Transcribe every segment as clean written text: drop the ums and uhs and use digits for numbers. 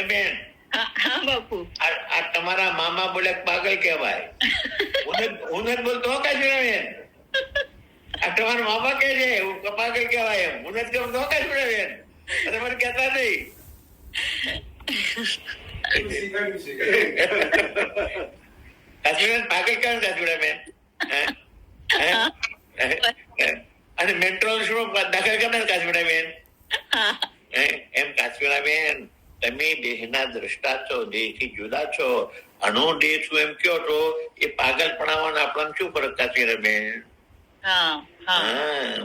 બેન, હા બાપુ, આ તમારા મામા બોલે પાગલ કહેવાય. હું નથી બોલતો કાશ્મીરાબેન, આ તમારા મામા કે છે પાગલ કહેવાય એમ. હું નથી કહું કાશ્મીરાબેન, તમારે કહેતા નહીં. કાશ્મીર પાગલ કેમ કાશ્મીરાબેન? અને મેટ્રો શું દાખલ કરનાર કાશ્મીરાબેન? એમ કાશ્મીરાબેન, તમે દેહના દ્રષ્ટા છો, દેહથી જુદા છો. અણુ દેહ છું એમ કયો છો, એ પાગલપણામાં આપણને શું ફરક કાશ્મીરાબેન?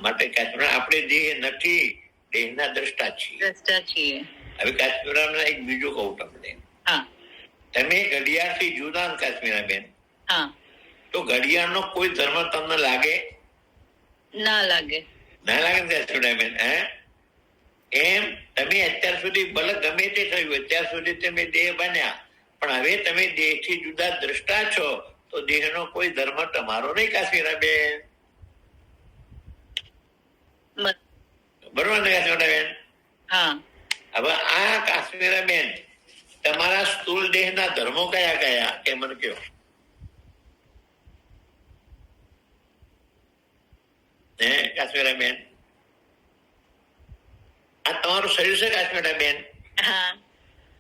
માટે કાશ્મીર આપણે દેહ નથી, દેહના દ્રષ્ટા છીએ. હવે કાશ્મીરાબેન એક બીજું કહું તમને. તમે ઘડિયાળથી જુદા કાશ્મીરાબેન, તો ઘડિયાળનો કોઈ ધર્મ તમને લાગે? ના લાગે. ના લાગે ને કાશ્મીરાબેન? એમ તમે અત્યાર સુધી ભલે ગમે તે થયું, અત્યાર સુધી તમે દેહ બન્યા, પણ હવે તમે દેહથી જુદા દ્રષ્ટા છો, તો દેહનો કોઈ ધર્મ તમારો નહીં કાશ્મીરાબેન. બરોબર ને કાશ્મીરાબેન? હવે આ કાશ્મીરાબેન, તમારા સ્થૂળ દેહના ધર્મો કયા કયા એ મને કહો. કાશ્મીરાબેન, આ તમારું શરીર છે કાશ્મીરાબેન?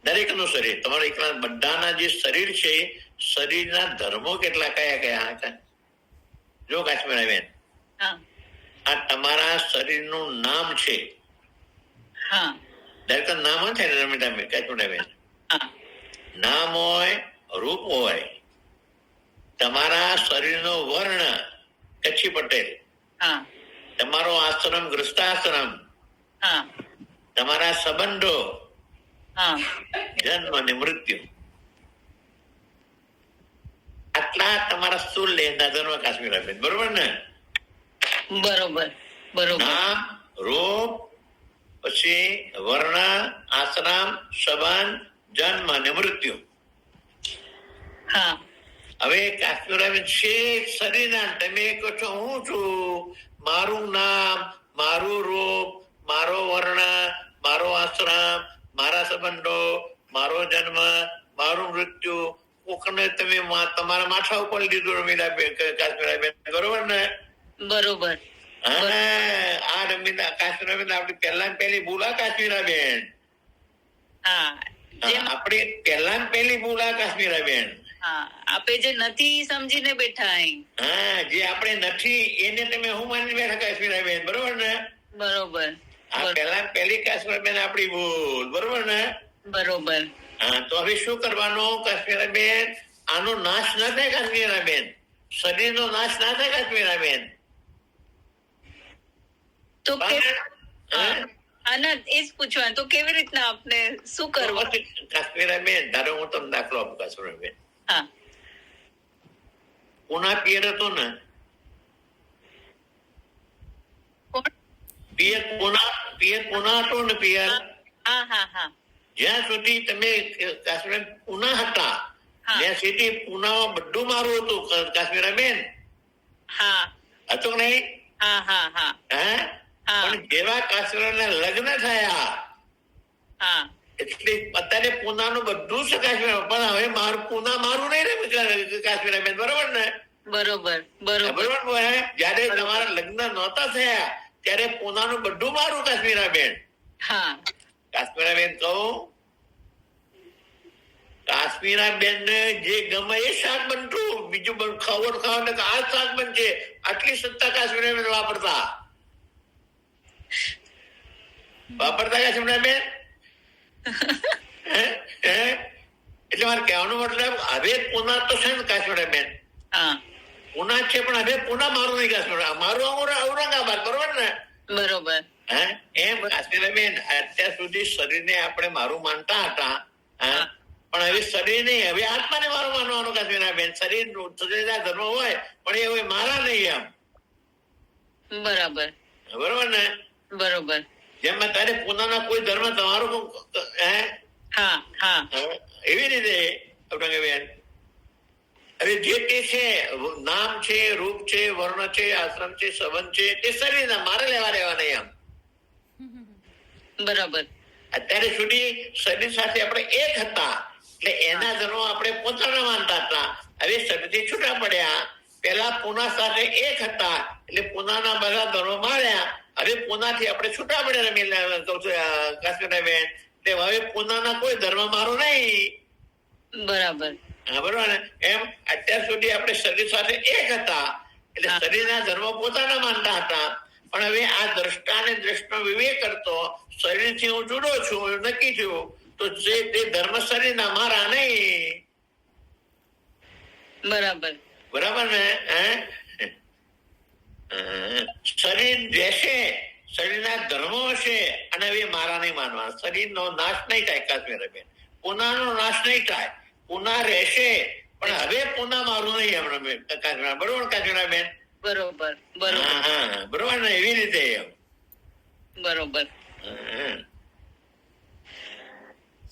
દરેક નું શરીર, તમારું એકલા બધાના જે શરીર છે, શરીરના ધર્મો કેટલા કયા કયા? જો કાશ્મીરાબેન, આ તમારા શરીરનું નામ છે. દરેક નામ છે ને કાશ્મીરાબેન? નામ હોય, રૂપ હોય. તમારા શરીરનો વર્ણ કચ્છી પટેલ, તમારો આશ્રમ ગ્રસ્તાશ્રમ, તમારા સંબંધો, જન્મ અને મૃત્યુ, આટલા તમારા સ્થૂળ દેહના ધર્મ કાશ્મીરાબેન. બરોબર ને? બરોબર. નામ, રૂપ, પછી વર્ણ, આશ્રમ, સંબંધ, જન્મ અને મૃત્યુ. હવે કાશ્મીરાબેન શેખ શરીરના તમે કહો છો હું છું, મારું નામ, મારું રૂપ, મારો વર્ણ, મારો આશ્રમ, મારા સંબંધો, મારો જન્મ, મારું મૃત્યુ, કોકને તમે તમારા માથા ઉપર લીધું કાશ્મીરાબેન. બરોબર ને? બરોબર. આ રમીલા કાશ્મીરાબેન આપડી પહેલી ભૂલા કાશ્મીરાબેન. આપડી પહેલી ભૂલા કાશ્મીરાબેન. આપે જે નથી સમજીને બેઠા. જે આપણે નથી એને તમે હું માની બેઠા કાશ્મીરાબેન. બરોબર ને? બરોબર. આ પહેલી કાશ્મીરાબેન આપડી ભૂલ. બરોબર ને? બરોબર. તો હવે શું કરવાનું કાશ્મીરાબેન? આનો નાશ ના થાય કાશ્મીરાબેન, શરીરનો નાશ ના થાય કાશ્મીરાબેન. તો આના એ જ પૂછવાનું, તો કેવી રીતના આપણે શું કરવું કાશ્મીરાબેન? ધારો હું તમને દાખલો આપું કાશ્મીરાબેન. પુના પિયર હતો ને, પિયર પુના હતો ને, પિયર. જ્યાં સુધી તમે કાશ્મીર પુના હતા, ત્યાં સુધી પુનામાં બધું મારું હતું કાશ્મીરાબેન. હતું કે નહીં? પણ જેવા કાશ્મીરના લગ્ન થયા એટલે અત્યારે પુનાનું બધું છે કાશ્મીર, પણ હવે મારું પુના મારું નહીં ને કાશ્મીરાબેન. બરોબર ને? બરોબર. જયારે તમારા લગ્ન નહોતા થયા ત્યારે પુનાનું બધું મારું કાશ્મીરાબેન. કાશ્મીરાબેન કહું, કાશ્મીરાબેન ને જે ગમે એ શાક બનતું, બીજું ખાવાનું આ શાક બનશે, આટલી સત્તા કાશ્મીરાબેન વાપરતા કાશ્મીરાબેન. એટલે મારે કહેવાનો મતલબ હવે પુના તો છે ને કાશ્મીરાબેન, પુના છે, પણ હવે પુના મારું નહીં કાશ્મીર, મારું ઔરંગાબાદ. બરોબર ને? બરોબર. એમ કાશ્મીરાબેન અત્યાર સુધી શરીરને આપણે મારું માનતા હતા, પણ હવે શરીર નહીં, હવે આત્માને મારું માનવાનું કાશ્મીરાબેન. શરીર ધર્મ હોય પણ એ હવે મારા નહીં એમ. બરાબર. બરોબર ને? બરોબર. જેમ તારે પુનાના કોઈ ધર્મ તમારો એવી રીતે બેન. હવે જે તે છે, નામ છે, રૂપ છે, વર્ણ છે, આશ્રમ છે, સંબંધ છે, તે શરીરના મારે લેવા રહેવા નહીં એમ. બરાબર. અત્યારે સુધી શરીર સાથે આપણે એક હતા, એટલે એના ધર્મો આપણે પોતાના માનતા હતા. હવે શરીરથી છૂટા પડ્યા, પેલા પૂના સાથે એક હતા એટલે પૂનાના બધા ધર્મો માર્યા. હવે પૂનાથી આપણે છૂટા પડ્યા કાશ્મીરાબેન, હવે પૂનાના કોઈ ધર્મ મારો નહીં. બરાબર. હા, બરોબર ને? એમ અત્યાર સુધી આપણે શરીર સાથે એક હતા એટલે શરીરના ધર્મો પોતાના માનતા હતા. પણ હવે આ દ્રષ્ટા અને દ્રષ્ટનો વિવેક કરતો શરીરથી હું જુદો છું નક્કી થયું, તો જે તે ધર્મ શરીરના મારા નહીં. બરાબર. બરાબર ને? શરીર રહેશે, શરીરના ધર્મો હશે અને હવે મારા નહીં માનવા. શરીરનો નાશ નહીં થાય કાશ્મીરાબેન, પુનાનો નાશ નહીં થાય. પુના રહેશે પણ હવે પુના મારું નહીં હમણાં કાશ્મીરા. બરોબર કાશ્મીરાબેન? બરોબર. બરોબર. હા, બરોબર ને? એવી રીતે બરોબર.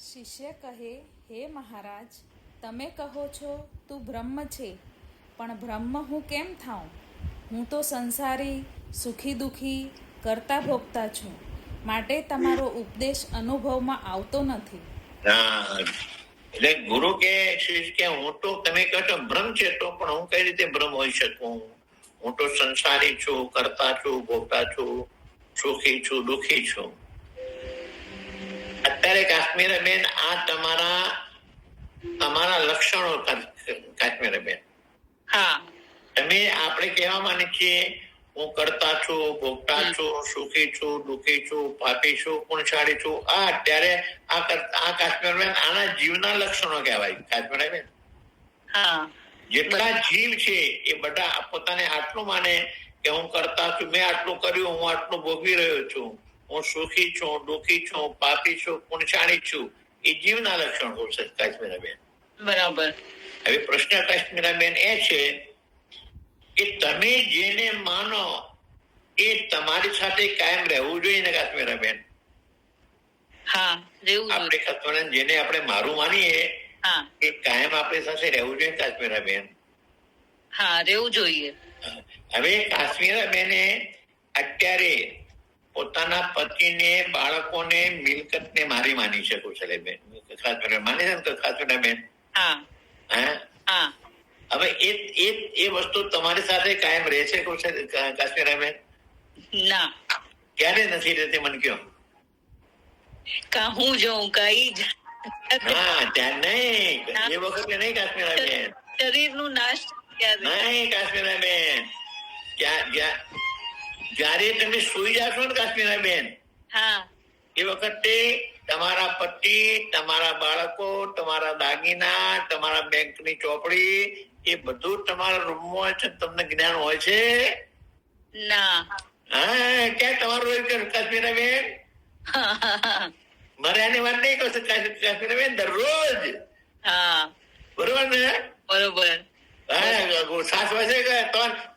શિષ્ય કહે, હે મહારાજ, તમે કહો છો તું બ્રહ્મ છે, પણ બ્રહ્મ હું કેમ થાઉં? હું તો સંસારી, સુખી દુઃખી, કરતા ભોગતા છું, માટે તમારો ઉપદેશ અનુભવમાં આવતો નથી. એટલે ગુરુ કે હું તો તમે કહો છો બ્રહ્મ છે, તો પણ હું કઈ રીતે બ્રહ્મ હોઈ શકું? હું તો સંસારી છું, કરતા છું, ભોગતા છું, સુખી છું, દુઃખી છું. અત્યારે કાશ્મીરાબેન આ તમારા લક્ષણો કાશ્મીરાબેન. હા. તમે આપણે કહેવા માંગીએ છીએ હું કરતા છું, ભોગતા છું, સુખી છું, દુઃખી છું, પાપી છું, પુણ્યશાળી છું. આ અત્યારે આ કાશ્મીરાબેન આના જીવના લક્ષણો કહેવાય કાશ્મીરાબેન. હા. જેટલા જીવ છે એ બધા પોતાને આટલું માને કે હું કરતા છું, મેં આટલું કર્યું, હું આટલું ભોગવી રહ્યો છું, હું સુખી છું, દુઃખી છું, પાપી છું, પુણ્યશાળી છું. એ જીવના લક્ષણો છે કાશ્મીરાબેન. બરાબર. હવે પ્રશ્ન કાશ્મીરાબેન એ છે કે તમે જેને માનો એ તમારી સાથે કાયમ રહેવું જોઈએ ને કાશ્મીરાબેન? હા, રહેવું આપણે જોઈએ. કાશ્મીરાબેન જેને આપણે મારું માનીએ હા. એ કાયમ આપણી સાથે રહેવું જોઈએ કાશ્મીરાબેન. હા, રહેવું જોઈએ. હવે કાશ્મીરાબેને અત્યારે પોતાના પતિને, બાળકોને, મિલકતને મારી માની શકો છો બેન? માની છે ને કાશ્મીરાબેન? હા. હા. હા. હવે એ વસ્તુ તમારી સાથે કાયમ રહેશે કાશ્મીરાબેન? ના. ક્યારે નથી રહેતી મને કયો? કા હું જાઉં કઈ હા, ત્યાં નહીં, એ વખતે નહીં કાશ્મીરાબેન. શરીર નું નાશ નહીં કાશ્મીરાબેન. જયારે તમે સુઈ જાશો ને કાશ્મીરાબેન, હા, એ વખતે તમારા પતિ, તમારા બાળકો, તમારા દાગીના, તમારા બેંકની ચોપડી એ બધું તમારા રૂમમાં હોય છે. તમને જ્ઞાન હોય છે? ના. હા, ક્યાં તમારું હોય કાશ્મીરાબેન? મારે આની વાત નહીં કહું કાશ્મીરાબેન, દરરોજ. હા. બરોબર ને? બરોબર. સાસ વાસે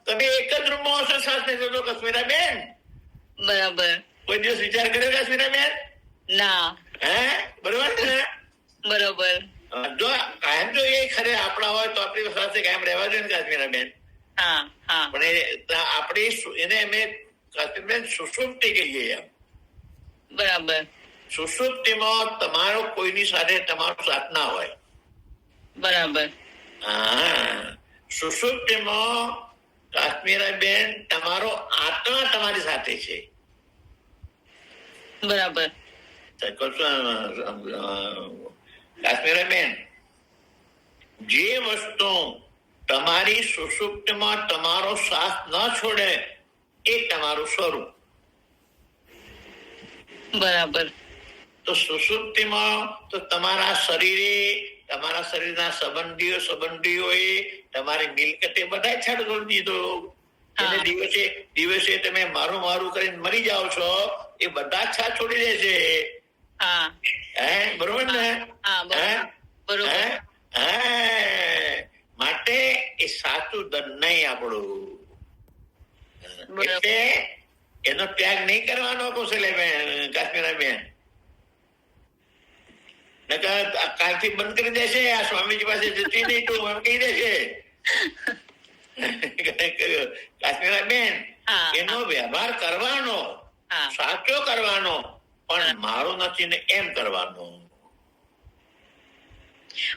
તમે એક જ રૂમમાં હશો, સાસ નહીં થતો કાશ્મીરાબેન? બરાબર. કોઈ દિવસ વિચાર કર્યો કાશ્મીરાબેન? ના. હે? બરોબર ને? બરોબર. જો કાયમ જો એ ખરે આપણા હોય તો આપણી સાથે કાયમ રહેવા જોઈએ ને કાશ્મીરાબેન? હા. હા. પણ આપણે એને અમે કાશ્મીરાબેન સુષુપ્તિ કહીએ એમ. બરાબર. સુષુપ્તિમાં તમારો કોઈની સાથે તમારો સાથ ના હોય. બરાબર. હા, સુષુપ્તિમાં કાશ્મીરાબેન તમારો આત્મા તમારી સાથે છે. બરાબર. કાશ્મીરાબેન, જે વસ્તુ તમારી સુષુપ્તિમાં તમારો સાથ ન છોડે એ તમારું સ્વરૂપ. બરાબર. તો સુષુપ્તિમાં તો તમારા શરીરે, તમારા શરીરના સંબંધીઓએ તમારી મિલકતે બધા છોડી દીધો. એને દિવસે તમે મારું કરીને મરી જાઓ છો, એ બધા છા છોડી દે છે. હા. હે? બરોબર ને? હા. બરોબર. માટે એ સાચું ધન નહીં આપણું. એટલે એનો ત્યાગ નહીં કરવાનો કૌશલ્યાબેન, કાશ્મીરાબેન. કાલથી બંધ કરી દેશે, આ સ્વામીજી પાસે જતી નહીં તું એમ કહી દેશે કાશ્મીરાબેન. એનો વ્યવહાર કરવાનો, સાચો કરવાનો, પણ મારું નથી ને એમ કરવાનું.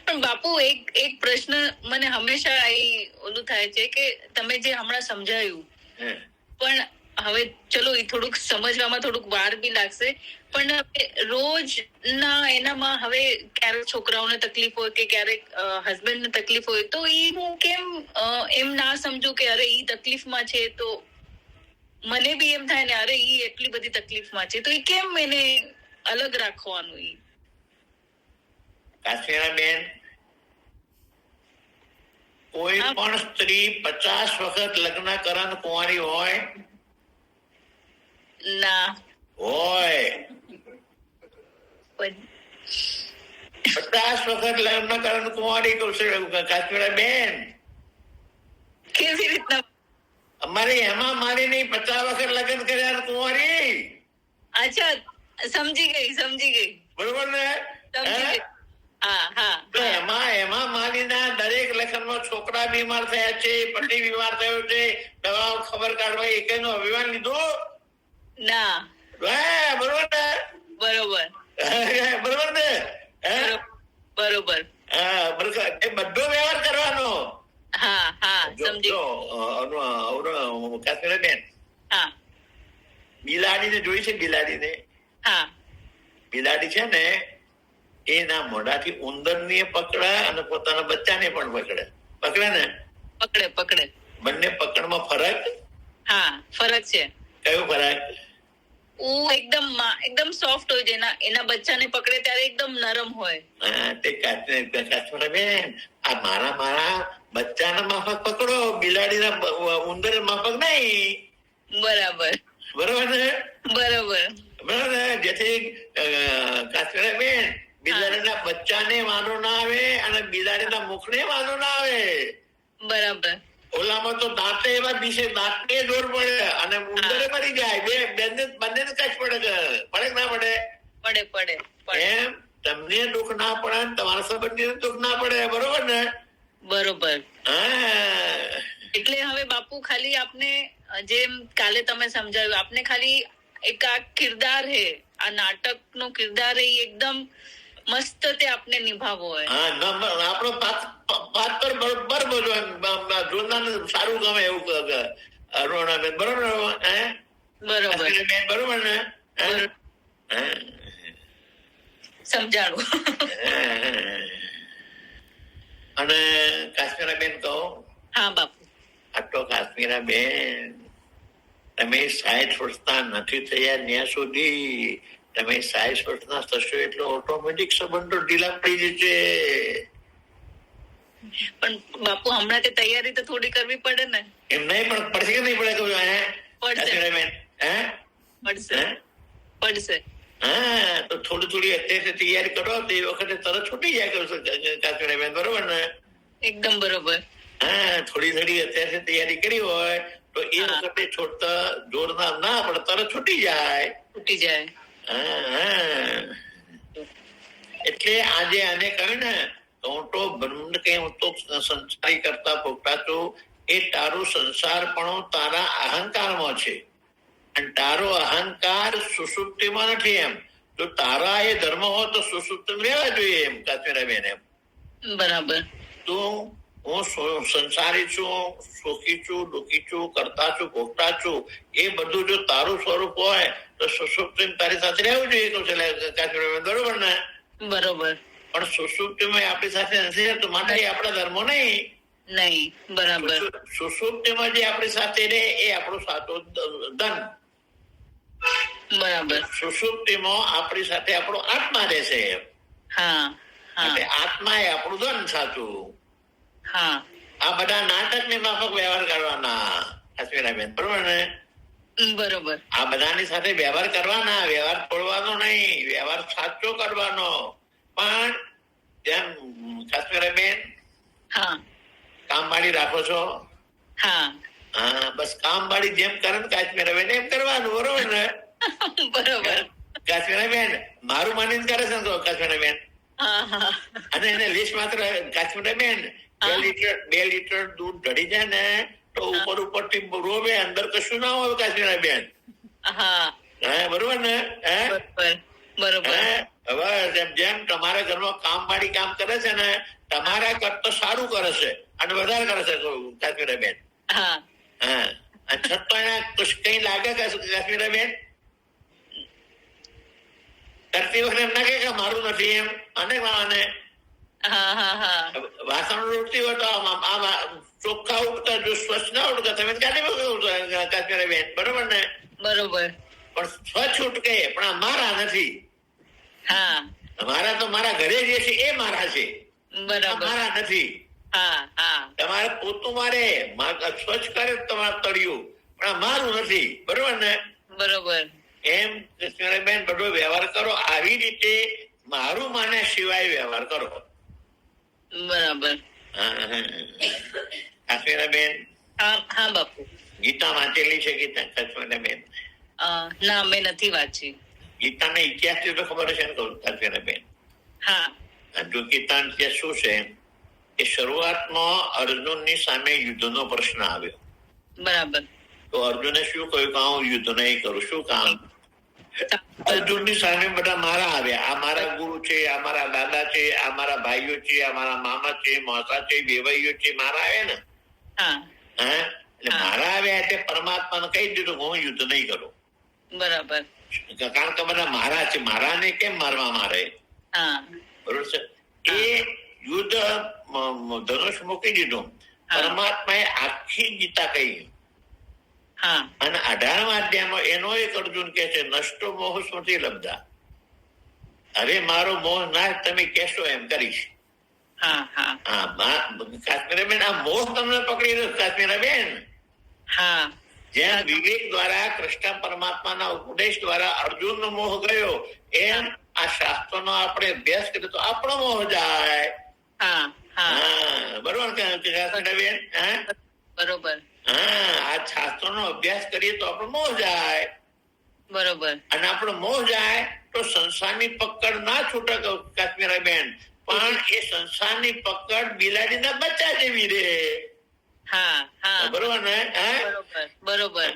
પણ બાપુ એક પ્રશ્ન મને હંમેશા ઓલું થાય છે કે તમે જે હમણાં સમજાયું, હે. પણ હવે ચલો એ થોડુંક સમજવામાં થોડુંક વાર બી લાગશે, પણ હવે રોજ ના એનામાં હવે ક્યારેક છોકરાઓને તકલીફ હોય કે ક્યારેક હસબન્ડ ને તકલીફ હોય, તો એ હું કેમ એમ ના સમજુ કે અરે ઈ તકલીફમાં છે, તો મને બી એમ થાય ને અરે ઈ એટલી બધી તકલીફમાં છે, તો એ કેમ એને અલગ રાખવાનું? ઈ કાશ્મીરાબેન, કોઈ પણ સ્ત્રી 50 વખત લગ્ન કરન કુંવારી હોય? ના હોય. પણ 50 વખત લગ્ન કરન કુંવારી કાશ્મીરાબેન. કેવી રીતના? અમારે એમાં મારી નહીં, 50 વખત લગ્ન કર્યા કુંવારી. અચ્છા, સમજી ગઈ. બરોબર ને? સમજી ગઈ. હા. તો એમાં મારીના દરેક લગ્નમાં છોકરા બીમાર થયા છે, પતિ બીમાર થયો છે, દવાઓ ખબર કાઢવા એકેયનું અભિમાન લીધું? ના. બરોબર ને? બરોબર. બરોબર ને? બરોબર. એ બધો વ્યવહાર કરવાનો. હા સમજી. કાશ્મીરાબેન, હા. બિલાડીને જોઈ છે? બિલાડીને, હા. બિલાડી છે ને, એના મોઢાથી ઉંદરને પકડે અને પોતાના બચ્ચાને પણ પકડે ને? પકડે. બંને પકડમાં ફરક? હા, ફરક છે. કયો ફરક? એકદમ સોફ્ટ હોય છે, એના બચ્ચાને પકડે ત્યારે એકદમ નરમ હોય. તે કાશ્મીરાબેન, આ મારા બચ્ચાના માફક પકડો, બિલાડીના ઉંદર માફક નહીં. બરાબર ને? બરોબર. જેથી કાશ્મીરાબેન, બિલાડીના બચ્ચાને વાંધો ના આવે અને બિલાડીના મુખને વાંધો ના આવે. બરાબર. ઓલામાં તો દાંતે એવા પીસે, દાંતને જોર પડે અને ઉંદરે મરી જાય. બંને કચ્છ પડે ના પડે? પડે. એમ તમને દુઃખ ના પડે, તમારા સંબંધીને દુઃખ ના પડે. બરોબર ને? બરોબર. હા. એટલે હવે બાપુ ખાલી આપને જેમ કાલે તમે સમજાવ્યું, આપને ખાલી એક આ કિરદાર હે, આ નાટક નો કિરદાર હે, એકદમ મસ્ત તે આપને નિભાવવો હોય. આપણો પાત્ર બરોબર જોનારને સારું ગમે એવું અરુણાબેન. બરોબર? બરોબર ને? સમજાણું. અને કાશ્મીરાબેન કહો. હા બાપુ. આટલો કાશ્મીરાબેન, તમે 60 વર્ષના નથી થયા ત્યાં સુધી તમે 60 વર્ષના થશો એટલે ઓટોમેટિક સંબંધો ઢીલા પડી જશે. પણ બાપુ હમણાં તે તૈયારી તો થોડી કરવી પડે ને? એમ નહીં, પણ પડશે કે નહીં પડે? પડશે. હા, તો થોડી અત્યારે તૈયારી કરો, તો એ વખતે તરત છૂટી જાય કાશ્મીરાબેન. બરોબર ને? એકદમ બરોબર. હા, થોડી અત્યારે તૈયારી કરી હોય તો એ વખતે છોડતા જોરદાર ના પડે, તરત છૂટી જાય. એટલે આજે આને કહ્યું ને, હું તો બ્રહ્મ કે હું તો સંસારી કરતા ભોગતા છું. એ તારું સંસાર પણ તારા અહંકારમાં છે, અને તારો અહંકાર સુષુપ્તિમાં નથી. એમ તો તારા એ ધર્મ હોય તો સુષુપ્તિ રહેવા જોઈએ. એમ કાશ્મીરાબેન, એમ બરાબર. તું હું સંસારી છું, સુખી છું, દુઃખી છું, કરતા છું, ભોગતા છું, એ બધું જો તારું સ્વરૂપ હોય તો સુષુપ્તિ તારી સાથે રહેવું જોઈએ. કાશ્મીરાબેન, બરોબર ને? બરોબર. પણ સુષુપ્તિમાં આપણી સાથે નથી રહેતું, માટે આપણા ધર્મો નહીં. બરાબર. સુષુપ્તિમાં જે આપણી સાથે રહે એ આપણું સાચું ધન. બરાબર. સુષુપ્તિમાં આપણી સાથે આપણો આત્મા રહેશે. આત્મા એ આપણું ધન સાચું. આ બધા નાટક ની માફક વ્યવહાર કરવાના કાશ્મીરાબેન. બરોબર ને? બરોબર. આ બધાની સાથે વ્યવહાર કરવાના, વ્યવહાર છોડવાનો નહીં, વ્યવહાર સાચો કરવાનો. પણ જેમ કાશ્મીરાબેન કામવાળી રાખો છો? હા, બસ કામવાળી જેમ કરે ને કાશ્મીરાબેન એમ કરવાનું. બરોબર ને? બરોબર. કાશ્મીરાબેન મારું માનીને કરે છે તો કાશ્મીરાબેન, અને એને લિસ્ટ માત્ર કાશ્મીરાબેન 2 લીટર દૂધ ઢળી જાય ને તો ઉપર થી રોવે, અંદર કશું ના હોય કાશ્મીરાબેન. બરોબર ને? બરોબર. હવે જેમ તમારા ઘરમાં કામ વાળી કામ કરે છે ને, તમારા કરતા સારું કરે છે અને વધારે કરે છે કાશ્મીરાબેન. હા છતાં એને કઈ લાગે કાશ્મીરાબેન કરતી વખતે એમ ના કે મારું નથી એમ, અને વાસણ ઉઠતી હોય તો ચોખ્ખા ઉઠતા, જો સ્વચ્છ ના ઉઠતા તમે કાઢી મૂકો કાશ્મીરાબેન. બરોબર ને? બરોબર. પણ સ્વચ્છ ઉઠકે પણ આ મારા નથી. હા મારા તો મારા ઘરે જે છે એ મારા છે, મારા નથી. તમારે પોતું મારે સ્વચ્છ કરે તમારે તળિયું, પણ આ મારું નથી. બરોબર ને? બરોબર. એમ કૃષ્ણબેન બધો વ્યવહાર કરો, આવી રીતે મારું માને સિવાય વ્યવહાર કરો. બરાબર. કાશ્મીરાબેન હા બાપુ. ગીતા વાંચેલી છે ગીતા કાશ્મીરાબેન? ના, મેં નથી વાંચી. ગીતાના ઇતિહાસ તો ખબર છે ને કહું કાશ્મીરાબેન? હા. જો ગીતા ઇતિહાસ શું છે કે શરૂઆતમાં અર્જુનની સામે યુદ્ધનો પ્રશ્ન આવ્યો. બરાબર. તો અર્જુને શું કહ્યું કે હું યુદ્ધ નહીં કરું. શું કામ? અર્જુનની સામે બધા મારા આવ્યા. આ મારા ગુરુ છે, આ મારા દાદા છે, આ મારા ભાઈઓ છે, આ મારા મામા છે, મોસા છે, વેવાઈઓ છે, મારા આવ્યા ને. એટલે મારા આવ્યા એટલે પરમાત્માને કહી દીધું હું યુદ્ધ નહીં કરું. બરાબર. કારણ કે બધા મારા છે, મારાને કેમ મારવા મારે? બરોબર છે. એ યુદ્ધ ધનુષ મૂકી દીધું. પરમાત્માએ આખી ગીતા કહી. અને 18મા અધ્યાયમાં એનો એક અર્જુન કે છે નષ્ટો મોહ સ્મૃતિ લબ્ધા. હવે મારો મોહ નાશ તમે કહેશો એમ કરીશ. કાશ્મીરાબેન આ મોહ તમને પકડી રહ્યો કાશ્મીરાબેન. જેમ વિવેક દ્વારા કૃષ્ણ પરમાત્માના ઉપદેશ દ્વારા અર્જુનનો મોહ ગયો, એમ આ શાસ્ત્રોનો આપણે અભ્યાસ કરીએ તો આપણો મોહ જાય. બરોબર કાશ્મીરાબેન? બરોબર. આ શાસ્ત્રોનો અભ્યાસ કરીએ તો આપણો મોહ જાય. બરોબર. અને આપણો મોહ જાય તો સંસારની પકડ ના છૂટે કાશ્મીરાબેન, પણ એ સંસારની પકડ બિલાડીના બચ્ચા જેવી રે. બરોબર ને? બરોબર.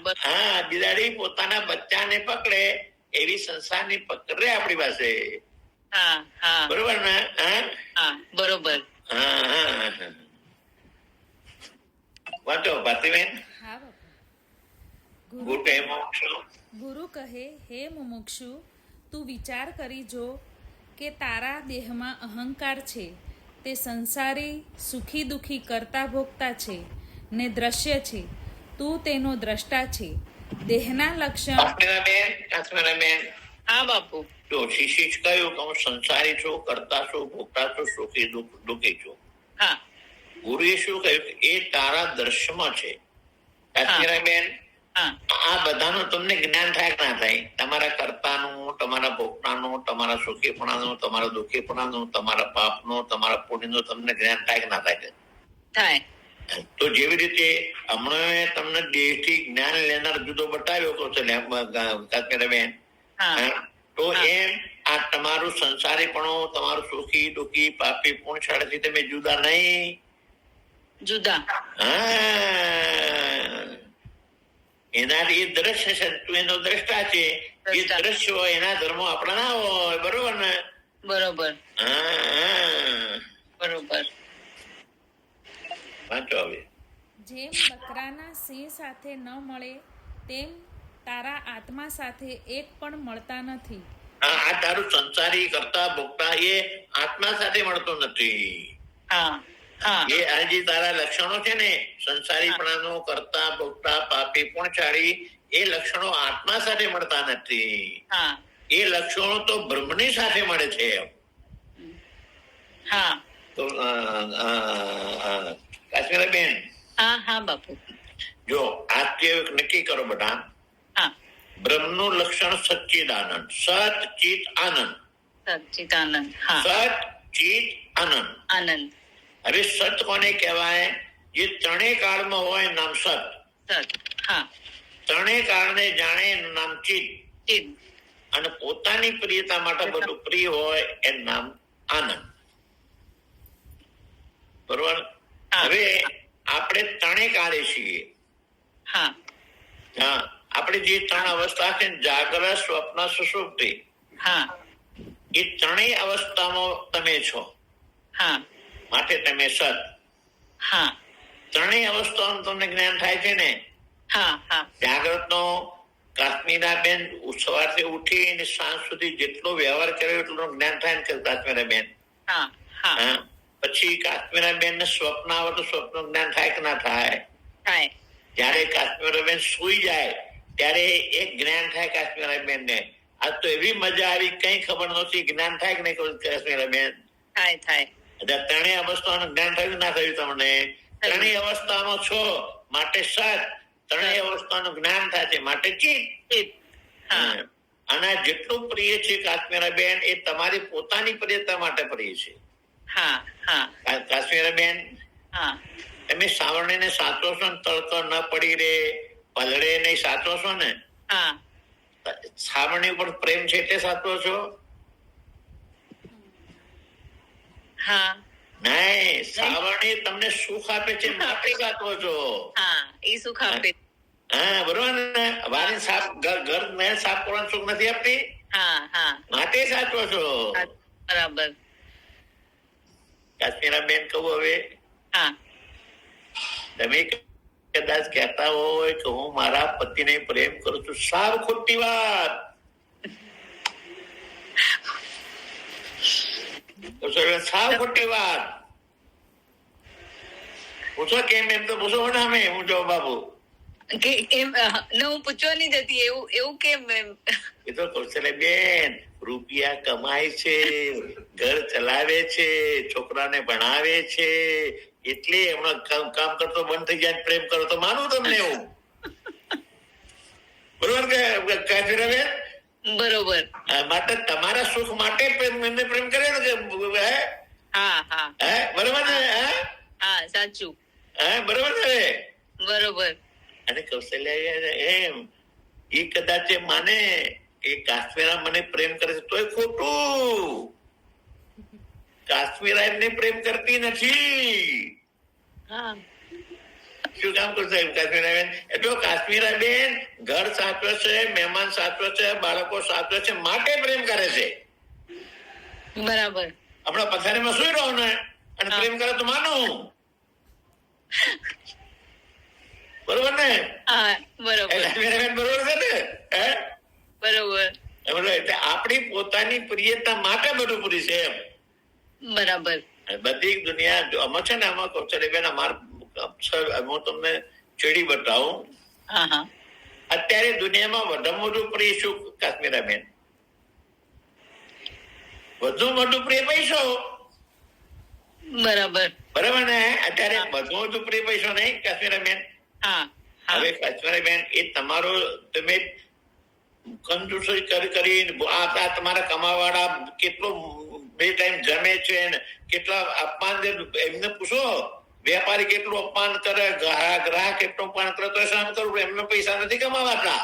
બિલાડી પોતાના બચ્ચાને પકડે એવી સંસારની પકડ રે આપણી પાસે. બરોબર ને? બરોબર. વાંચો ભારતીબેન. હા બાપુ. ગુરુ કહે હે મુમુક્ષુ, તું વિચાર કરી જો કે તારા દેહમાં અહંકાર છે, તે સંસારી સુખી દુખી કરતા ભોગતા છે ને દ્રશ્ય છે, તું તેનો દ્રષ્ટા છે. દેહના લક્ષણ. હા બાપુ. જો શિશી કહ્યું કે હું સંસારી છું, કરતા છું, ભોગતા છું, સુખી દુખી છું. ગુરુએ શું કહ્યું એ તારા દ્રશ્યમાં છે. કાશ્મીરાબેન આ બધાનું તમને જ્ઞાન થાય ના થાય? તમારા કર્તાનું, તમારા ભોગતાનું, તમારા સુખીપણાનું, તમારા દુઃખીપણાનું, તમારા પાપનું, તમારા પુણ્યનું તમને જ્ઞાન થાય કે ના થાય? તો જેવી રીતે હમણાં તમને દેહથી જ્ઞાન લેનાર જુદો બતાવ્યો કાશ્મીરાબેન, તો એમ આ તમારું સંસારીપણું, તમારું સુખી દુઃખી પાપી પુણ્યશાળી તમે જુદા નહીં. એનાથી એ દ્રશ્ય છે, તું એનો દ્રષ્ટા છે. એ દ્રશ્ય હોય એના ધર્મો આપણા ના હોય. બરોબર ને? બરોબર. વાંચો હવે. જેમ બકરાના સિંહ સાથે ન મળે તેમ તારા આત્મા સાથે એક પણ મળતા નથી. આ તારું સંસારી કરતા ભોગતા એ આત્મા સાથે મળતો નથી. એ આ જે તારા લક્ષણો છે ને, સંસારીપણાનું, કરતા ભોગતા પાપી પુણ્યશાળી, એ લક્ષણો આત્મા સાથે મળતા નથી. એ લક્ષણો તો બ્રહ્મની સાથે મળે છે. તો કાશ્મીરાબેન બાપુ. જો આજ નક્કી કરો બધા, બ્રહ્મનું લક્ષણ સચ્ચિદાનંદ. સત ચિત આનંદ. સત ચિત આનંદ. હવે સત કોને કહેવાય? જે ત્રણેય કાળમાં હોય નામ સત. ત્રણેય કાળને જાણે નામ ચિત. અને પોતાની પ્રિયતા માટે બધું પ્રિય હોય એ નામ આનંદ. બરોબર? હવે આપણે ત્રણેય કાળે છીએ. આપણી જે 3 અવસ્થા છે, જાગ્રત, સ્વપ્ન, સુષુપ્તિ, હા એ ત્રણેય અવસ્થામાં તમે છો, હા માટે તમે સત. હા ત્રણેય અવસ્થાઓનું તમને જ્ઞાન થાય છે ને. હા હા જાગ્રત નો કાશ્મીરાબેન સવારથી ઉઠીને સાંજ સુધી જેટલો વ્યવહાર કર્યો એટલું જ્ઞાન થાય ને કાશ્મીરાબેન. હા હા હા, પછી કાશ્મીરાબેન ને સ્વપ્ન આવે તો સ્વપ્ન જ્ઞાન થાય કે ના થાય? થાય. જયારે કાશ્મીરાબેન સુઈ જાય ત્યારે એક જ્ઞાન થાય કાશ્મીરાબેન ને. આજ તો એવી મજા આવી, કઈ ખબર નથી, જ્ઞાન થાય કે નહીં કાશ્મીરાબેન? થાય થાય. ત્રણેય અવસ્થાનું જ્ઞાન થયું ના થયું તમને? ત્રણેય અવસ્થામાં છો માટે સત, ત્રણેય અવસ્થાનું જ્ઞાન થાય છે માટે ચિત્ત. હા અને જેટલું પ્રિય છે કાશ્મીરાબેન એ તમારી પોતાની પ્રિયતા માટે પ્રિય છે. હા હા કાશ્મીરાબેન, હા તમે સાવરણીને સાચો છો ને તડકો ન પડી રે, પલળે નહીં, સાચો છો ને? હા સાવરણી ઉપર પ્રેમ છે એટલે સાચો છો? હા નહીં, સાવરણી તમને સુખ આપે છે માટે સાચો છો. હા એ સુખ આપે. હા, બરોબર ને? વારી સાફ ઘર મેં સાફ કરવાનું સુખ નથી આપતી, હા હા માટે સાચો છો. બરાબર. કાશ્મીરાબેન કહું હવે, હા તમે કદાચ કહેતા હોય કે હું મારા પતિને પ્રેમ કરું છું, સાવ ખોટી વાત. સાવ ખોટી વાત. પૂછો કેમ, એમ તો પૂછો ને, અમે હું જવાબ આપું. કે એમ હું પૂછવા નહીં જતી, એવું કેમ એમ? એ તો કૌશલ્યાબેન રૂપિયા કમાય છે, ઘર ચલાવે છે, છોકરાને ભણાવે છે, એટલે હમણાં કામ કરતો બંધ થઈ જાય પ્રેમ કરો તો માનું તમને એવું? બરોબર કે કાશ્મીરાબેન? બરોબર. માટે તમારા સુખ માટે એમને પ્રેમ કરે ને કે હા હા હે? બરોબર ને? હા સાચું. બરોબર ને? બરોબર. અને કૌશલ્યા એમ એ કદાચ માને કે કાશ્મીરા મને પ્રેમ કરે છે તોય ખોટું. કાશ્મીરા એમને પ્રેમ કરતી નથી. હા શું કામ કરશે કાશ્મીરાબેન? એટલો કાશ્મીરાબેન ઘર સાચવે છે, મહેમાન સાચવે છે, બાળકો સાચવે છે માટે પ્રેમ કરે છે. બરાબર. આપણા પથારીમાં સુઈ રહો ને અને પ્રેમ કરે તો માનું. બરોબર ને? હા બરોબર. કાશ્મીરાબેન બરોબર છે ને? હે બરોબર. એટલે આપણી પોતાની પ્રિયતા માટે બધું પૂરી છે એમ. બરાબર. બધી દુનિયા આમાં છે ને, આમાં કૌશલ્યાબેન હું તમને ચેડી બતાવું. હા હા અત્યારે દુનિયામાં વધુ વધુ પ્રિય શું કાશ્મીરાબેન? વધુ વધુ પ્રિય પૈસો. બરાબર. બરાબર ને? અત્યારે વધુ વધુ પ્રિય પૈસો નહીં કાશ્મીરાબેન? હા હા હવે કાશ્મીરાબેન એ તમારો તમે કંજૂસી કરી આ તમારા કમાવાળા કેટલો 2 ટાઈમ જમે છે ને કેટલા અપમાન એમને પૂછો. વેપારી કેટલું અપમાન કરે, ગ્રાહક કેટલું અપમાન કરે, તો શું કરવું? એમને પૈસા નથી કમાવાતા.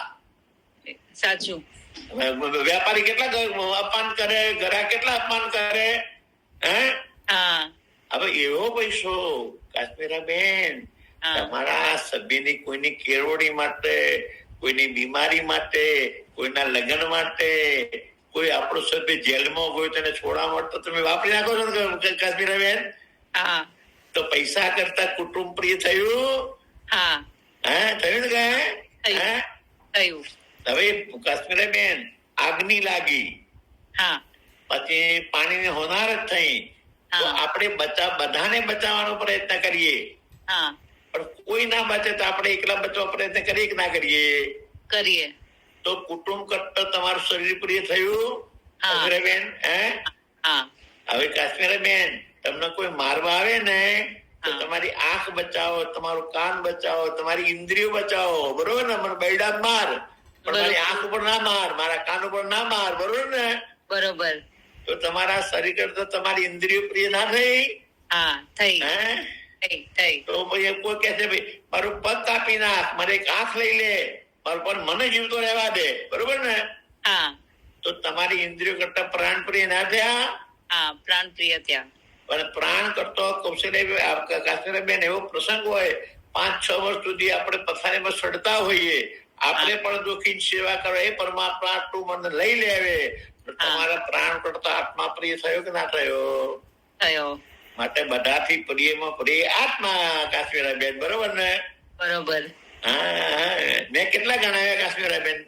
સાચું. વેપારી કેટલા અપમાન કરે, ગ્રાહક કેટલા અપમાન કરે. હે હા હવે એવો પૈસો કાશ્મીરાબેન તમારા સભ્યની કોઈની કેળવણી માટે, કોઈની બીમારી માટે, કોઈના લગ્ન માટે, કોઈ આપણો સભ્ય જેલમાં ગયો તેને છોડવા માટે તમે વાપરી નાખો છો ને કાશ્મીરાબેન? હા તો પૈસા કરતા કુટુંબ પ્રિય થયું? હા થયું ને? થયું. હવે કાશ્મીરાબેન આગની લાગી, હા પછી પાણીની હોનારત થઈ, તો આપણે બધાને બચાવવાનો પ્રયત્ન કરીએ. હા પણ કોઈ ના બચે તો આપણે એકલા બચવા પ્રયત્ન કરીએ કે ના કરીએ? કરીએ. તો કુટુંબ કરતા તમારું શરીર પ્રિય થયું કાશ્મીરાબેન? હા હવે કાશ્મીરાબેન તમને કોઈ મારવા આવે ને તો તમારી આંખ બચાવો, તમારું કાન બચાવો, તમારી ઇન્દ્રિયો બચાવો. બરોબર ને? મને બૈડા માર પણ મારી આંખ ઉપર ના માર, મારા કાન ઉપર ના માર. બરોબર ને? બરોબર. તો તમારા શરીર કરતા તમારી ઇન્દ્રિયો પ્રિય ના થઈ? હા થઈ. થઈ. તો કોઈ કહે છે ભાઈ મારું પગ કાપી નાખ, મારે એક આંખ લઈ લે, મારું પણ મને જીવતો રહેવા દે. બરોબર ને? હા તો તમારી ઇન્દ્રિયો કરતા પ્રાણ પ્રિય ના થયા? હા પ્રાણ પ્રિય થયા. પણ પ્રાણ કરતો કાશ્મીરાબેન એવો પ્રસંગ હોય 5-6 વર્ષ સુધી આપણે પથારીમાં સડતા હોઈએ, આપણે પણ દુઃખી સેવા કરો. એ પરમાત્મા આટલું મને લઈ લેવે તો તમારા પ્રાણ કરતા આત્મા પ્રિય થયો કે ના થયો? થયો. માટે બધાથી પ્રિયમાં પ્રિય આત્મા. કાશ્મીરાબેન બરોબર ને? બરોબર. હા, મેં કેટલા ગણાવ્યા કાશ્મીરાબેન?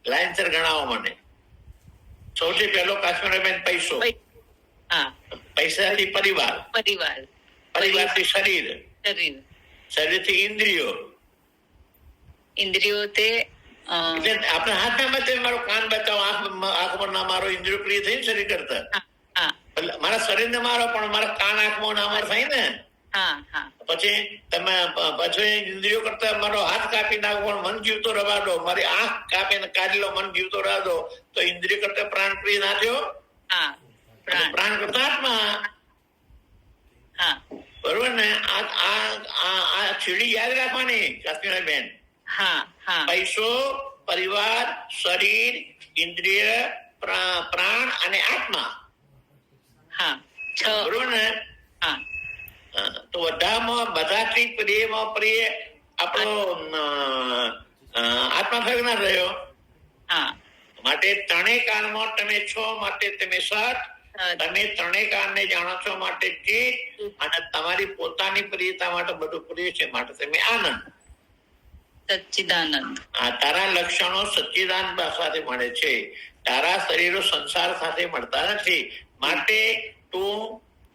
લાઈનસર ગણાવો મને. સૌથી પહેલો કાશ્મીરાબેન પૈસો. હા. પૈસાથી પરિવાર, પરિવાર, પરિવારથી શરીર, શરીર, શરીરથી ઇન્દ્રિયો. ઇન્દ્રિયો તે એટલે આપણે હાથમાં મારો કાન બચાવો, આંખ પર ના મારો, ઇન્દ્રિયો પ્રિય થઈ શરીર કરતા. હા મારા શરીરને મારો પણ મારા કાન આંખમાં ના માર થાય ને. હા હા. પછી તમે પછી ઇન્દ્રિયો કરતા મારો હાથ કાપી નાખો પણ મન જીવતો રવા દો, મારી આંખ કાપીને કાઢી લો, મન જીવતો રવા દો, તો ઇન્દ્રિય કરતા પ્રાણ પ્રિય ના થયો? હા. પ્રાણ કરતા આત્મા. હા. બરોબર ને? આ છીડી યાદ રાખવાની કાશ્મીરાબેન. હા હા. પૈસો, પરિવાર, શરીર, ઇન્દ્રિય, પ્રાણ અને આત્મા. હા. બરોબર ને? હા. તો બધાથી પ્રિયમાં પ્રિય આપણો આત્મા થયો ના થયો? હા. માટે ત્રણેય કાળમાં તમે છો, માટે તમે સત. તમે ત્રણેય કાળને જાણો છો, માટે ચિત્ત. અને તમારી પોતાની પ્રિયતા માટે બધું પ્રિય છે, માટે તમે આનંદ. સચ્ચિદાનંદ. તારા લક્ષણો સચ્ચિદાનંદ સાથે મળે છે. તારા શરીરો સંસાર સાથે મળતા નથી. માટે તું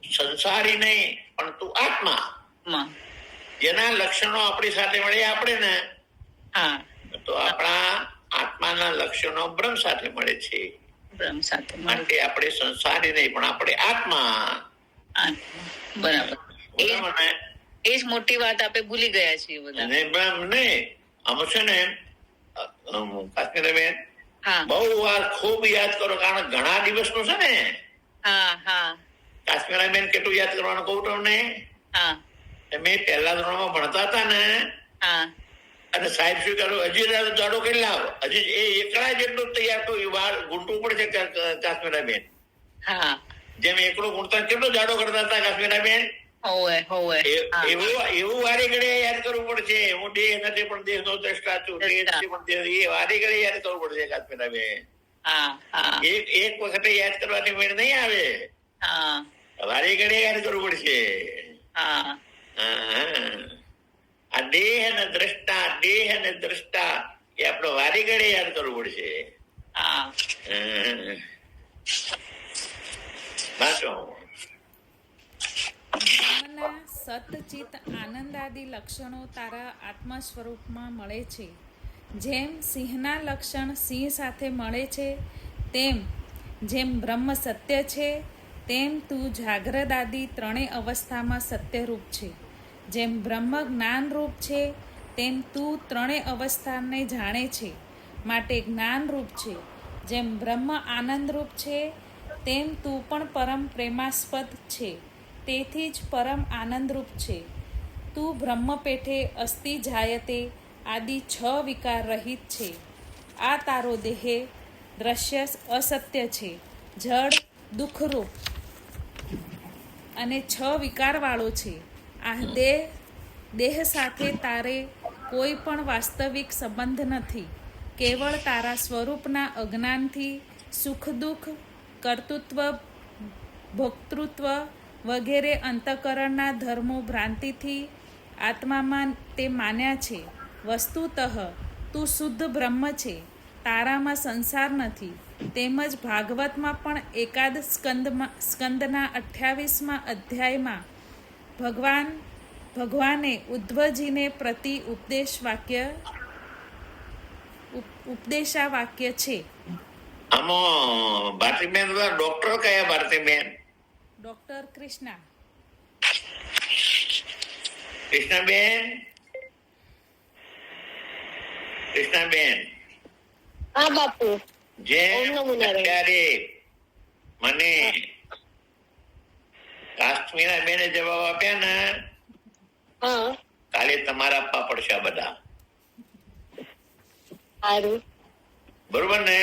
સંસારી નહીં, પણ તું આત્મા. જેના લક્ષણો આપણી સાથે મળે આપણે ને, તો આપણા આત્માના લક્ષણો બ્રહ્મ સાથે મળે છે. બ્રહ્મ સાથે માટે આપણે સંસારી નહીં, પણ આપણે આત્મા. બરાબર. એ જ મોટી વાત આપણે ભૂલી ગયા છીએ બધા. નહીં આમાં છે ને કાશ્મીરાબેન, બહુ વાર ખૂબ યાદ કરો, કારણ ઘણા દિવસનું છે ને. હા હા. કાશ્મીરાબેન કેટલું યાદ કરવાનું કહું તમને. મેં પહેલા ધોરણમાં ભણતા હતા ને, અને સાહેબ શું કર્યું, હજી જાડો કરી લાવો, હજી એ એકલા જેટલું તૈયાર તો વાર ગુંટવું પડશે કાશ્મીરાબેન. જેમ એકલો ગુંટતા કેટલો જાડો કરતા હતા કાશ્મીરાબેન. એવું વારી ઘડે યાદ કરવું પડશે. હું દેહ નથી પણ દેહ નો દ્રષ્ટા છું, દેહ નથી પણ એ વારી ઘડે યાદ કરવું પડશે કાશ્મીરાબેન. એક વખતે યાદ કરવાની મેળ નહીં આવે, વારી ઘડે યાદ કરવું પડશે. આ દેહ અને દ્રષ્ટા, દેહ અને દ્રષ્ટા એ આપણે વારી ઘડે યાદ કરવું પડશે. બ્રહ્મના સતચિત આનંદાદી લક્ષણો તારા આત્મા સ્વરૂપમાં મળે છે. જેમ સિંહના લક્ષણ સિંહ સાથે મળે છે, જેમ બ્રહ્મ સત્ય છે, તેમ તું જાગ્રત આદિ ત્રણેય અવસ્થામાં સત્યરૂપ છે. જેમ બ્રહ્મ જ્ઞાનરૂપ છે, તેમ તું ત્રણેય અવસ્થાને જાણે છે, માટે જ્ઞાનરૂપ છે. જેમ બ્રહ્મ આનંદરૂપ છે, તેમ તું પણ પરમ પ્રેમાસ્પદ છે, તેથી જ પરમ આનંદરૂપ છે. તું બ્રહ્મ પેઠે અસ્થિ જાયતે આદિ 6 વિકાર રહિત છે. આ તારો દેહ દ્રશ્ય અસત્ય છે, જડ દુઃખરૂપ અને 6 વિકારવાળો છે. આ દેહ સાથે તારે કોઈ પણ વાસ્તવિક સંબંધ નથી. કેવળ તારા સ્વરૂપના અજ્ઞાનથી સુખ દુઃખ, કર્તૃત્વ, ભોક્તૃત્વ વગેરે અંતઃકરણના ધર્મો ભ્રાંતિથી આત્મામાં તે માન્યા છે. વસ્તુતઃ તું શુદ્ધ બ્રહ્મ છે, તારામાં સંસાર નથી. તેમજ ભાગવતમાં પણ એકાદ સ્કંદના 28મા અધ્યાયમાં ભગવાને ઉદ્ધવજીને પ્રતિ ઉપદેશા વાક્ય છે. આમાં ભારતીબેન ડોક્ટર કયા ભારતીબેન? ડોક્ટર કૃષ્ણા. કૃષ્ણાબેન. હા બાપુ. જે અત્યારે મને કાશ્મીરાબેને જવાબ આપ્યા ને, કાલે તમારા આપવા પડશે આ બધા. સારું. બરોબર ને?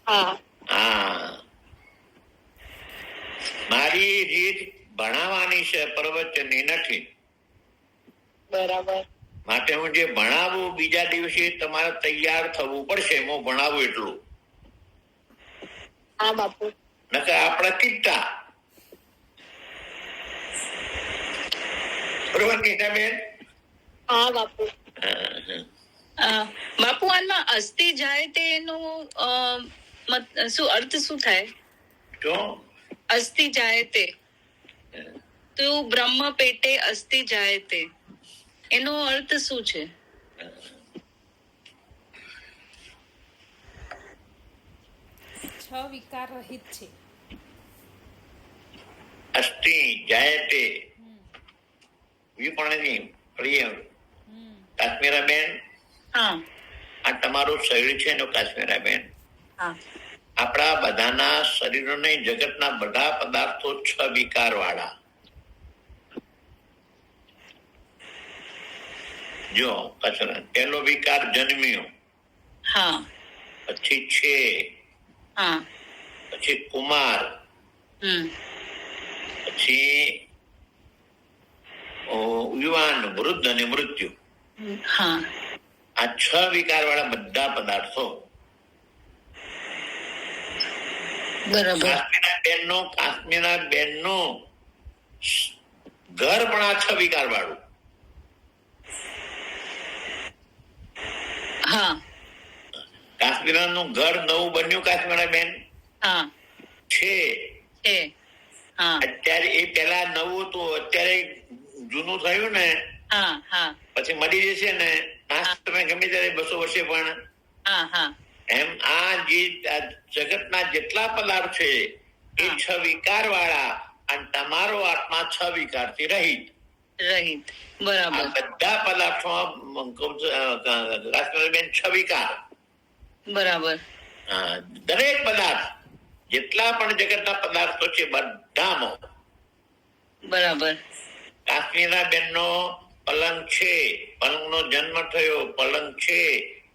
હા. મારી રીત ભણાવવાની છે, પ્રવચનની નથી. બરાબર. માટે હું જે ભણાવું બીજા દિવસે તમારે તૈયાર થવું પડશે. હું ભણાવું એટલું, હા બાપુ. નકર આપણા કિટ્ટા. બરોબર ગીતાબેન? હા બાપુ. બાપુ આનમાં અસ્થિ જાય તેનું શું અર્થ શું થાય? જો અસ્થિ જાય તે, તું બ્રહ્મ પેટે અસ્થિ જાય તે, એનો અર્થ શું છે? છ વિકાર રહિત છે. અસ્થિ જાયતે વિપણની પ્રિય કાશ્મીરાબેન, હા આ તમારું શરીર છે ને કાશ્મીરાબેન, હા આપણા બધાના શરીરોને જગતના બધા પદાર્થો 6 વિકાર વાળા. જો પહેલો વિકાર જન્મ્યો, હા પછી છે, હા પછી કુમાર, પછી યુવાન, વૃદ્ધ અને મૃત્યુ. હા આ 6 વિકાર વાળા બધા પદાર્થો. બરાબર. કાશ્મીરા બેન નું ઘર પણ આ 6 વિકાર વાળું. હા કાશ્મીરા નું ઘર નવું બન્યું કાશ્મીરા બેન હા છે. હા અત્યારે એ પેલા નવું હતું, અત્યારે જૂનું થયું ને, હા હા પછી મળી જશે ને. તમે ગમે ત્યારે 200 વર્ષે પણ હા હા એમ આ જે જગતના જેટલા પદાર્થ છે એ 6 વિકાર વાળા, અને તમારો આત્મા 6 વિકારથી રહિત. રહિત. બરાબર. બધા પદાર્થોમાં બેન 6 વિકાર. બરાબર. દરેક પદાર્થ જેટલા પણ જગતના પદાર્થો છે બધામાં. બરાબર. કાશ્મીરા બેન નો પલંગ છે, પલંગ નો જન્મ થયો, પલંગ છે,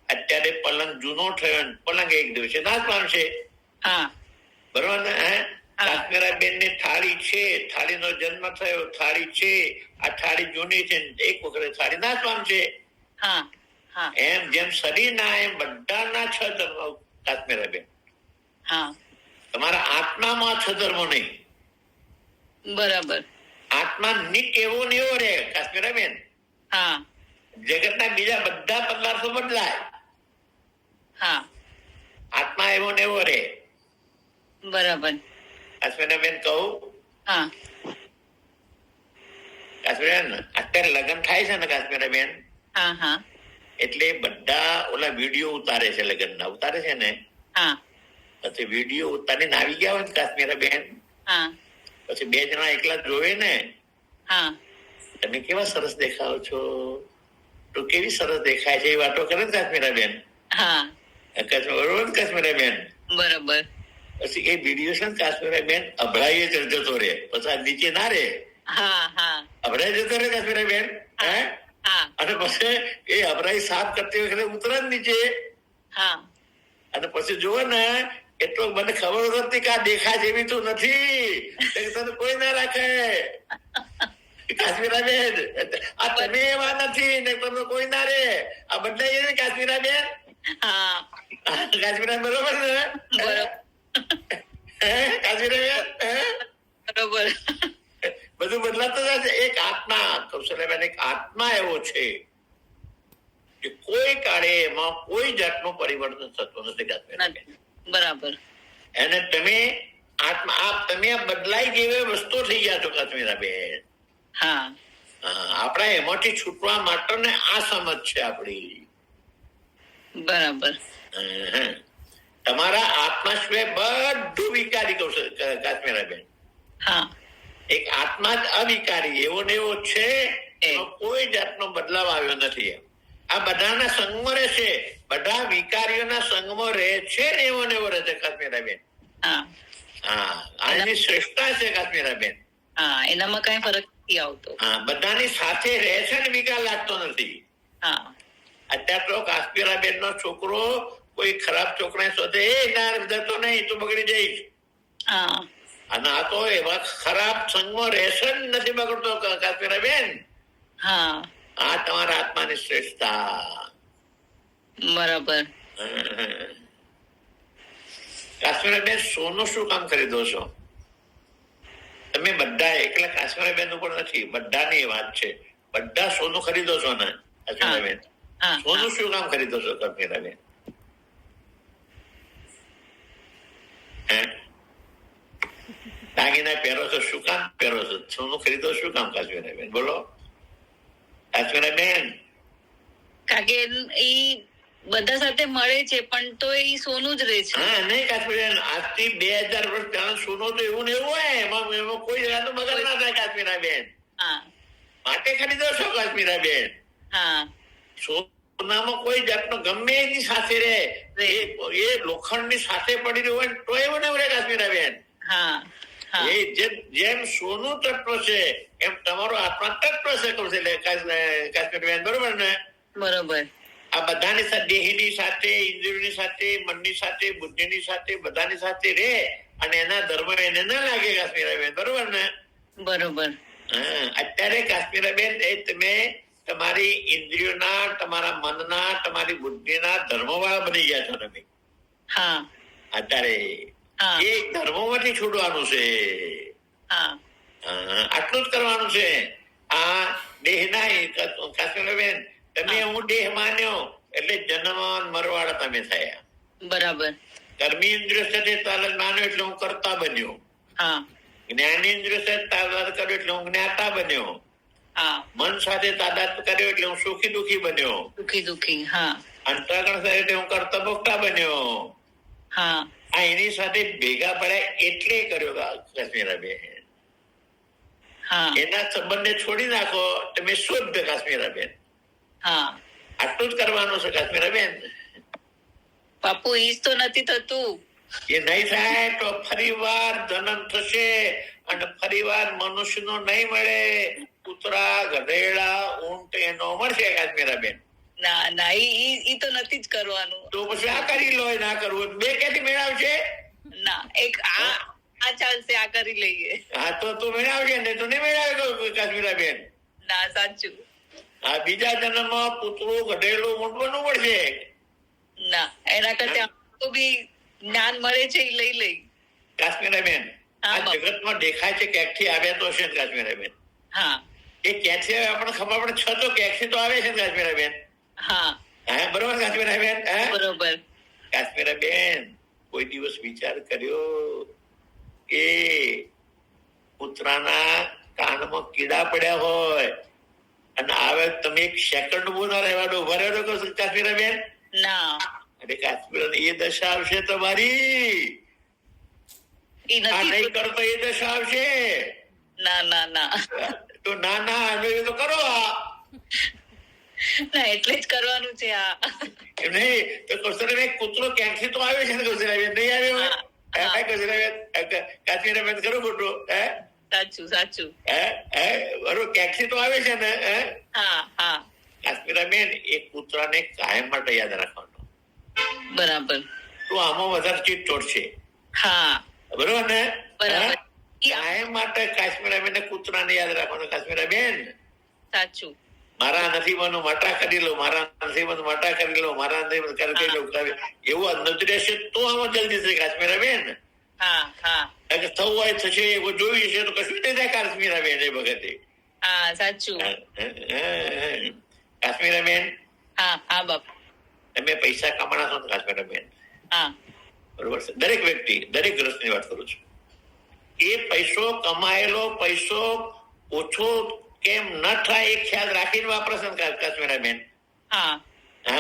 અત્યારે પલંગ જૂનો થયો, પલંગ એક દિવસે નાશ પામશે. હા બરોબર ને? કાશ્મીરા બેન ની થાળી છે, થાળી નો જન્મ થયો, થાળી છે, આ થાળી જૂની છે, એક વખતે થાળી નાશ પામશે. હા હા એમ જેમ શરીર ના એમ બધાના 6 ધર્મ કાશ્મીરા બેન. હા તમારા આત્મામાં 6 ધર્મો નહીં. બરાબર. આત્મા નિક એવો ને એવો રે કાશ્મીરા બેન. હા જગતના બીજા બધા પદાર્થો બદલાય, હા આત્મા એવો ને એવો રે. બરાબર. કાશ્મીરા બેન કહું, હા કાશ્મીરા અત્યારે લગ્ન થાય છે ને કાશ્મીરા બેન, હા હા એટલે બધા ઓલા વિડીયો ઉતારે છે, લગ્ન ના ઉતારે છે ને, હા પછી વિડીયો ઉતારીને આવી ગયા હોય કાશ્મીરા બેન, હા પછી 2 જણા એકલા જોવે ને, હા તમે કેવા સરસ દેખાવ છો, તો કેવી સરસ દેખાય છે, એ વાતો કરે ને કાશ્મીરા બેન. હા બરોબર કાશ્મીરા બેન? બરાબર. પછી એ વિડીયો છે ને કાશ્મીરા બેન અભડાઈએ જતો રે, પછી નીચે ના રે, હા હા અભડાઈ જતો રે કાશ્મીરા બેન. હે? હા અને પછી એ અભરાઈ સાફ કરતી વખતે ઉતરે નીચે, હા અને પછી જુઓ ને, એટલો મને ખબર નથી કે આ દેખાય જેવી તો નથી, તને કોઈ ના રાખે. કાશ્મીરા બેન, આ તમે એવા નથી ને તમને કોઈ ના રે, આ બદલાઈ ને કાશ્મીરા બેન. હા કાશ્મીરા બરોબર ને? બરોબર. કાશ્મીરા બેન બરોબર. બધું બદલાતું જાય છે. એક આત્મા, કૌશલ્યાબેન, એક આત્મા એવો છે કે કોઈ કાળે એમાં કોઈ જાતનું પરિવર્તન થતું નથી કાશ્મીરા બેન. બરાબર. એને તમે આત્મા તમે બદલાઈ જેવી વસ્તુ થઈ ગયા છો કાશ્મીરા બેન. હા આપણા એમાંથી છૂટવા માટે ને આ સમજ છે આપણી. બરાબર. તમારા આત્મા સિવાય બધું વિકારી કાશ્મીરા બેન. હા એક આત્મા જ અવિકારી એવો ને એવો છે, કોઈ જાતનો બદલાવ આવ્યો નથી. આ બધાના સંગમાં રહે છે, બધા વિકારીઓના સંગમાં રહે છે ને એવો ને એવો રહે છે કાશ્મીરા બેન. હા આની શ્રેષ્ઠતા છે કાશ્મીરા બેન. હા એનામાં કઈ ફરક નથી આવતો. બધાની સાથે રહે છે ને વિકાર લાગતો નથી. હા અત્યારે તો કાશ્મીરા બેન નો છોકરો કોઈ ખરાબ છોકરા શોધે, એ ના જતો નહીં, તું બગડી જઈશ. હા અને આ તો એવા ખરાબ સંગમાં રહેશે જ નથી બગડતો કાશ્મીરા બેન. હા આ તમારા આત્માની શ્રેષ્ઠતા. બરાબર. કાશ્મીરાબેન, સોનું શું કામ ખરીદો છો તમે? બધા એકલા કાશ્મીરાબેન ઉપર નથી, બધાની વાત છે. બધા સોનું ખરીદો છો ને કાશ્મીરાબેન? હા, સોનું શું કામ ખરીદો છો કાશ્મીરાબેન? દાગીના પહેરો છો, શું કામ પહેરો છો? સોનું ખરીદો શું કામ કાશ્મીરાબેન? બોલો કાશ્મીરાબેન. કારણ કે ઈ બધા સાથે મળે છે પણ તો એ સોનું જ રહે છે. હા, નહીં કાશ્મીરાબેન, આજથી 2000 વર્ષ પહેલા સોનું તો એવું ને એવું હોય, એમાં કોઈ જાતનો બગાડ ના થાય કાશ્મીરાબેન. હા માટે ખરીદો છો કાશ્મીરાબેન? હા સોનામાં કોઈ જાતનો ગમે એની સાથે રહે, એ લોખંડની સાથે પડી રહ્યું હોય તો એવું ને એવું રહે કાશ્મીરાબેન. હા હા એ જેમ સોનું તત્વ છે એમ તમારો આત્મા તત્વ છે, કહું છે કાશ્મીરાબેન. બરોબર ને? બરોબર. આ બધાની સાથે, દેહની સાથે, ઇન્દ્રિયોની સાથે, મનની સાથે, બુદ્ધિની સાથે, બધાની સાથે રહે અને એના ધર્મ એને ના લાગે કાશ્મીરાબેન. બરોબર ને? બરોબર. અત્યારે કાશ્મીરાબેન, એ તમે તમારી ઇન્દ્રિયોના, તમારા મનના, તમારી બુદ્ધિના ધર્મવાળા બની ગયા છો તમે. હા અત્યારે હા એ ધર્મોમાંથી છૂટવાનું છે. હા આટલું જ કરવાનું છે. આ દેહના કાશ્મીરાબેન, તમે હું દેહ માન્યો એટલે જન્મ મરવાળા તમે થયા. બરાબર. કર્મેન્દ્રિય સાથે તાલત માન્યો એટલે હું કરતા બન્યો. હા જ્ઞાનેન્દ્રિય સાથે તાદાદ કર્યો એટલે હું જ્ઞાતા બન્યો. હા મન સાથે તાદાદ કર્યો એટલે હું સુખી દુખી બન્યો. દુખી. હા અંતઃકરણ સાથે એટલે હું કરતા ભોગતા બન્યો. હા આ એની સાથે ભેગા પડ્યા એટલે કર્યો કાશ્મીરાબેન. હા એના સંબંધને છોડી નાખો, તમે શુદ્ધ કાશ્મીરાબેન. હા આટલું જ કરવાનું છે કાશ્મીરાબેન. બાપુ ઈજ તો નથી થતું. એ નહીં થાય તો ફરી વાર જન્મ થશે અને ફરી વાર મનુષ્યનો નહીં મળે. કૂતરા, ગધેડા, ઊંટ એનો મળશે કાશ્મીરાબેન. ના ના ઈ તો નથી જ કરવાનું. તો પછી આ કરી લો, ના કરવું બે ક્યાંથી મેળવશે? ના, એક આ ચાલશે, આ કરી લઈએ. હા તો તું મેળવશે ને, તો નહીં મેળવે કાશ્મીરાબેન. ના સાચું. આ બીજા જન્મમાં કૂતરું, ગધેડું, ઊંટ બનવું પડશે. ના, એના કરતા તો બી જ્ઞાન મળે છે એ લઈ લઈ. કાશ્મીરાબેન, આ હા, બાપુ. જગતમાં દેખાય છે ક્યાંકથી આવ્યા તો છે ને કાશ્મીરાબેન. હા એ ક્યાંથી આવે આપણને ખબર પડે, છ તો ક્યાંકથી તો આવે છે ને કાશ્મીરાબેન. હા હા બરોબર કાશ્મીરાબેન. બરોબર. કાશ્મીરાબેન, કોઈ દિવસ વિચાર કર્યો કે કૂતરાના કાનમાં કીડા પડ્યા હોય અને આવે તમે એક સેકન્ડ ઉભો ના રહેવાનો, ઉભા રહેવાનો કાશ્મીરાબેન? ના, અરે કાશ્મીરાબેન, એ દશા આવશે તમારી. ઈ આ નથી. નહીં કરતો એ દશા આવશે. ના ના ના તો ના હવે તો કરો. ના, એટલે જ કરવાનું છે આ. એમ નહીં તો કૌશલ્યાબેન, કૂતરો ક્યાંકથી તો આવે છે ને કૌશલ્યાબેન? નહીં આવ્યો? કૌશલ્યાબેન, કાશ્મીરાબેન ખરું ખોટું? સાચું. બરોબર, ક્યાંકથી તો આવે છે ને? હા હા કાશ્મીરાબેન, એ કૂતરાને કાયમ માટે યાદ રાખવાનો. બરાબર. તો આમાં વધારે ચીટ તોડશે. હા બરોબર ને? બરાબર. કાયમ માટે કાશ્મીરાબેન કૂતરાને યાદ રાખવાનો. કાશ્મીરાબેન, સાચું. મારા નથી બનવું, માટા કરી લો, મારા નથી બનવું, માટા કરી લો, મારા નથી કરી લો. એવું અંદરથી રહેશે તો આમાં જલ્દી થશે કાશ્મીરાબેન. હા હા થવું હોય થશે, એવું જોયું છે તો કશું નહીં થાય કાશ્મીરાબેન. એ વખતે હા સાચું. કાશ્મીરાબેન, હા બાપુ. તમે પૈસા કમાણા છો ને કાશ્મીરાબેન? હા બરોબર છે. દરેક વ્યક્તિ, દરેક ગ્રસ્તની વાત કરું છું. એ પૈસો, કમાયેલો પૈસો ઓછો કેમ ન થાય એ ખ્યાલ રાખીને વાપરશે કાશ્મીરાબેન. હા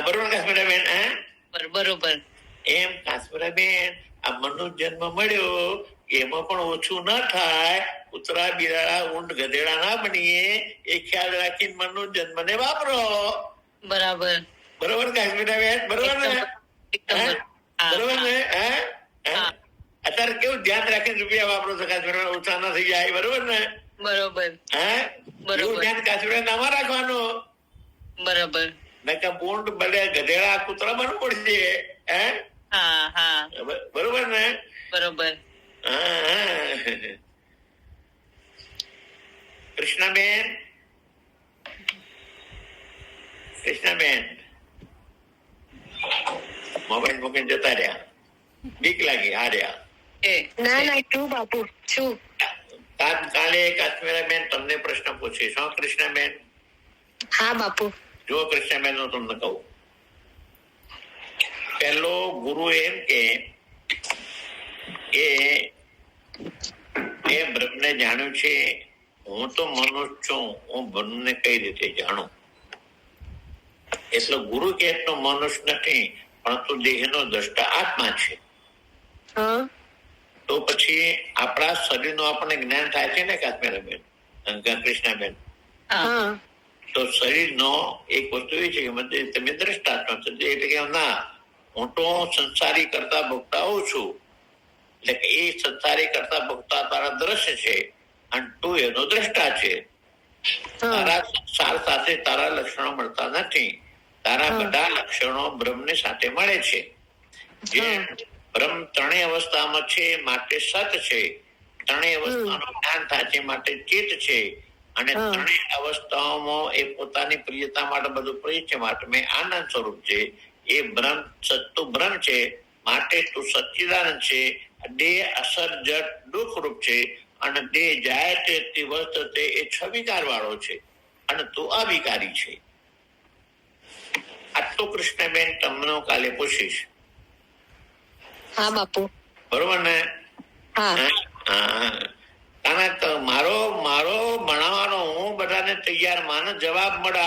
બરોબર કાશ્મીરાબેન? બરોબર. એમ કાશ્મીરાબેન, આ મનુષ્ય જન્મ મળ્યો એમાં પણ ઓછું ન થાય, કૂતરા, બિલાડા, ઊંટ, ગધેડા ના બનીએ એ ખ્યાલ રાખીને મનુષ્ય જન્મને વાપરો. બરાબર. બરોબર કાશ્મીરાબેન? બરોબર ને? બરોબર ને? અત્યારે કેવું ધ્યાન રાખીને રૂપિયા વાપરો છો કાશ્મીરાબેન? ઓછા ના થઈ જાય. બરોબર ને? બરોબર. એવું ધ્યાન કાશ્મીરાબેન આમાં રાખવાનું. બરાબર. નકા ઊંટ, ભલે ગધેડા, કૂતરા બનવું પડશે. હા બરોબર ને? બરોબર. કૃષ્ણાબેન, કૃષ્ણબેન મોબાઈલ મૂકીને જતા રહ્યા, બીક લાગી હાર્યા. ના ના છું બાપુ છું. કાલે કાશ્મીરાબેન તમને પ્રશ્ન પૂછીશ. હો કૃષ્ણબેન? હા બાપુ. જો કૃષ્ણબેન હું તમને કહું, પેલો ગુરુ એમ કે એ બ્રહ્મને જાણ્યું છે, હું તો મનુષ્ય છું, હું બ્રહ્મને કઈ રીતે જાણું? એટલે ગુરુ કે મનુષ્ય નથી, પરંતુ દેહનો દ્રષ્ટા આત્મા છે. તો પછી આપણા શરીરનું આપણને જ્ઞાન થાય છે ને કાશ્મીરાબેન, કૃષ્ણાબેન? તો શરીરનો એક વસ્તુ એ છે કે તમે દ્રષ્ટાત્મા છો, એટલે કે ના, હું તો સંસારી કરતા ભોગતા હોઉં છું. એટલે કે એ સંસારી કરતા ભોગતા તારા દ્રશ્ય છે અને તું એનો દ્રષ્ટા છે. તારા સંસાર સાથે તારા લક્ષણો મળતા નથી. તારા બધા લક્ષણો બ્રહ્મની સાથે મળે છે. જે બ્રહ્મ ત્રણેય અવસ્થામાં છે માટે સત છે, ત્રણેય અવસ્થાનું જ્ઞાન થાય છે માટે ચિત્ત છે, અને ત્રણેય અવસ્થાઓમાં એ પોતાની પ્રિયતા માટે બધું પ્રિય છે માટે મેં આનંદ સ્વરૂપ છે. એ બ્રહ્મ સત્તું બ્રહ્મ છે માટે તું સચ્ચિદાનંદ છે. દેહ અસર જડ દુઃખ રૂપ છે, અને દેહ જાય તે વર્તતે એ છવિકાર વાળો છે, અને તું અવિકારી છે. આટલું કૃષ્ણબેન તમને કાલે પૂછીશ. હા બાપુ. બરોબર ને? મારો ભણાવવાનો હું બધાને તૈયાર માનો જવાબ મળે.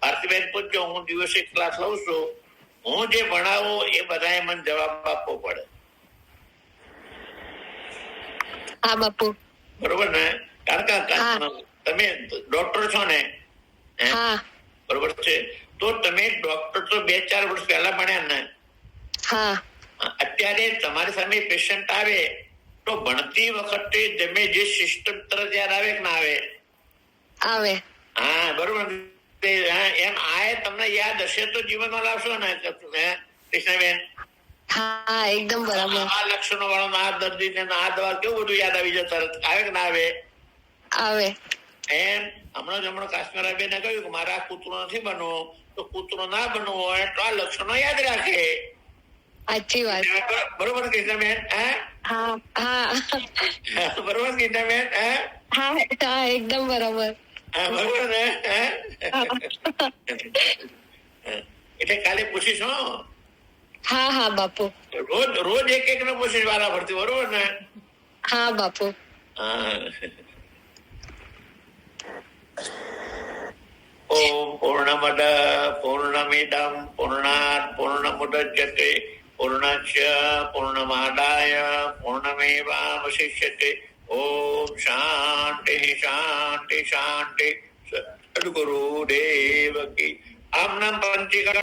ભારતીબેન પૂછજો, હું દિવસે ક્લાસ લઉં છું, હું જે ભણાવું એ બધાએ મને જવાબ આપવો પડે. હા બાપુ. બરોબર ને? કારણ કે તમે ડોક્ટર છો ને? બરોબર છે? તો તમે ડોક્ટર તો 2-4 વર્ષ પહેલા ભણ્યા ને? અત્યારે તમારી સામે પેશન્ટ આવે તો ભણતી વખતે તમે જે સિસ્ટમ તરત યાદ આવે કે ના આવે? આવે. હા, બરોબર. એમ આ તમને યાદ હશે તો જીવનમાં લાવશો ને કૃષ્ણબેન? હા, એકદમ બરાબર. આ લક્ષણો વાળો આ દર્દી ને આ દવા કેવું બધું યાદ આવી જાય તરત? આવે કે ના આવે? આવે. એમ હમણાં કાશ્મીરાબેને કહ્યું કે મારે આ કૂતરો નથી બનવો, તો કૂતરો ના બનવો હોય તો આ લક્ષણો યાદ રાખે. સાચી વાત. બરોબર કૃષ્ણબેન? બરોબર કૃષ્ણબેન? હા, એકદમ બરાબર. બરોબર ને? એટલે કાલે પૂછીશ. હા બાપુ. રોજ એક ને પૂછીશ વારા ફરતી. બરોબર ને? હા બાપુ. ઓમ પૂર્ણમદ પૂર્ણમિદં પૂર્ણાત પૂર્ણમુદચ્યતે પૂર્ણસ્ય પૂર્ણમાદાય પૂર્ણમેવાવશિષ્યતે. ઓમ શાંતિ શાંતિ શાંતિ. સદગુરુદેવ કી. આમ નામ પંચિકા